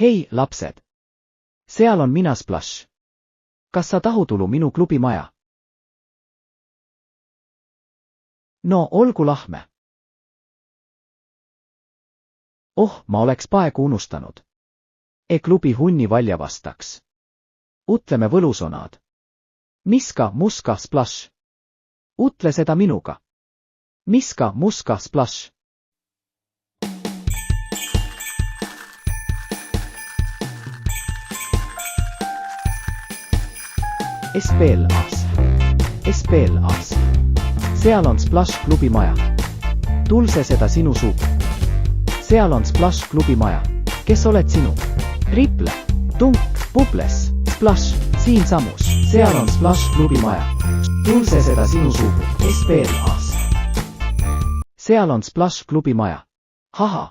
Hei, lapsed! Seal on mina Splash. Kas sa tahutulu minu klubi maja? No, olgu lahme. Oh, ma oleks paegu unustanud. Klubi hunni valja vastaks. Utleme võlusõnad. Miska, muska, Splash. Utle seda minuga. Miska, muska, Splash. Espellas. Seal on Splash klubi maja. Tulse seda sinu sugu. Seal on Splash klubi maja. Kes oled sinu? Riple, Tunk, Publes, Splash, siinsamus. Seal on Splash klubi maja. Tulse seda sinu sugu. Espellas. Seal on Splash klubi maja. Haha.